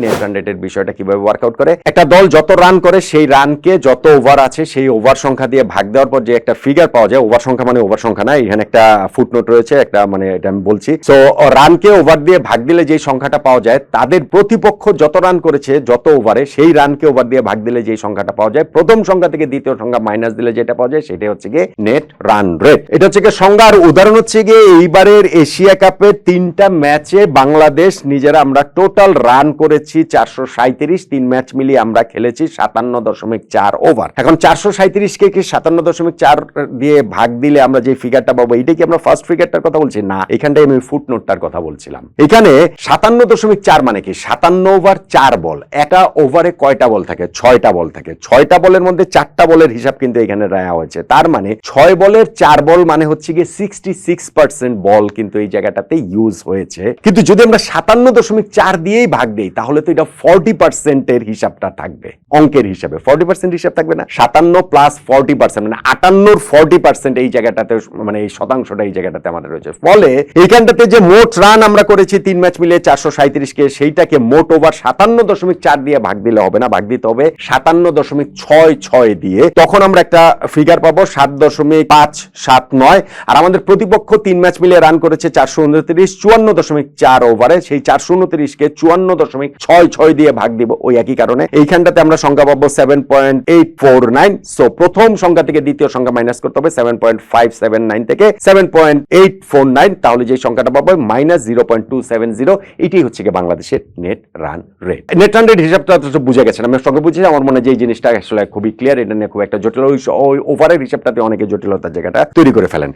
Net run রেটের বিষয়টা কিভাবে ওয়ার্কআউট করে। একটা দল যত রান করে সেই রানকে যত ওভার আছে সেই ওভার সংখ্যা দিয়ে ভাগ দেওয়ার পর যে একটা ফিগার পাওয়া যায়, ওভার সংখ্যা মানে ওভার সংখ্যা না, এখানে একটা ফুটনোট রয়েছে, একটা মানে এটা আমি বলছি। সো রানকে ওভার দিয়ে ভাগ দিলে যে সংখ্যাটা পাওয়া যায়, তাদের প্রতিপক্ষ যত রান করেছে যত ওভারে সেই রানকে ওভার দিয়ে ভাগ দিলে যে সংখ্যাটা পাওয়া যায়, প্রথম সংখ্যা থেকে দ্বিতীয় সংখ্যা মাইনাস দিলে যেটা পাওয়া যায় সেটা হচ্ছে গিয়ে নেট রান রেট। এটা হচ্ছে গিয়ে সংজ্ঞা। আর উদাহরণ হচ্ছে গিয়ে এইবারের এশিয়া কাপের 3টা ম্যাচে বাংলাদেশ নিজেরা আমরা টোটাল রান করেছি 437, 3 ম্যাচ মিলিয়ে আমরা খেলেছি 57.4 ওভার। এখন 437 কে 57.4 দিয়ে ভাগ দিলে আমরা যে ফিগারটা পাবো, এটা কি আমরা ফার্স্ট ফিগারটার কথা বলছি না, এখানটায় আমি ফুটনোটটার কথা বলছিলাম। এখানে 57.4 মানে কি 57 ওভার 4 বল। একটা ওভারে কয়টা বল থাকে? 6টা বল থাকে। 6টা বলের মধ্যে 4টা বলের হিসাব কিন্তু এখানে রায়া হয়েছে। তার মানে 6 বলের 4 বল মানে হচ্ছে গিয়ে 66% বল কিন্তু এই জায়গাটাতে ইউজ হয়েছে। কিন্তু যদি আমরা 57.4 দিয়েই ভাগ দেই তাহলে তো এটা 40% এর হিসাবটা থাকবে, অঙ্কের হিসাবে 40% হিসাব থাকবে না। 57 প্লাস 40% মানে 58 40% এই জায়গাটাতে, মানে এই শতাংশটা এই জায়গাটাতে আমাদের রয়েছে। ফলে এইখানটাতে যে মোট রান আমরা করেছি 3 ম্যাচ মিলে 437 কে, সেইটাকে মোট ওভার 57.4 দিয়ে ভাগ দিলে হবে না, ভাগ দিতে হবে 57.66 দিয়ে। তখন আমরা একটা ফিগার পাবো 7.579। আর আমাদের প্রতিপক্ষ 3 ম্যাচ মিলে রান করেছে 429, 54.4 ওভারে। সেই 429 কে 54.66 দিয়ে ভাগ দিব ওই একই কারণে। এইখানটাতে আমরা সংখ্যা পাবো 7.849। সো প্রথম সংখ্যা থেকে দ্বিতীয় সংখ্যা মাইনাস করতে হবে 7.579 থেকে 7.849, তাহলে যে সংখ্যাটা পাবো -0.270। এটাই হচ্ছে কি বাংলাদেশের net run rate. Net run rate হিসাবটা তো বুঝে গেছেন, আমি সঙ্গে বুঝেছি। আমার মনে হয় যে এই জিনিসটা আসলে খুবই ক্লিয়ার, এটা নিয়ে খুব একটা জটিল, ওই ওভারের হিসাবটাতে অনেকে জটিলতার জায়গাটা তৈরি করে ফেলেন।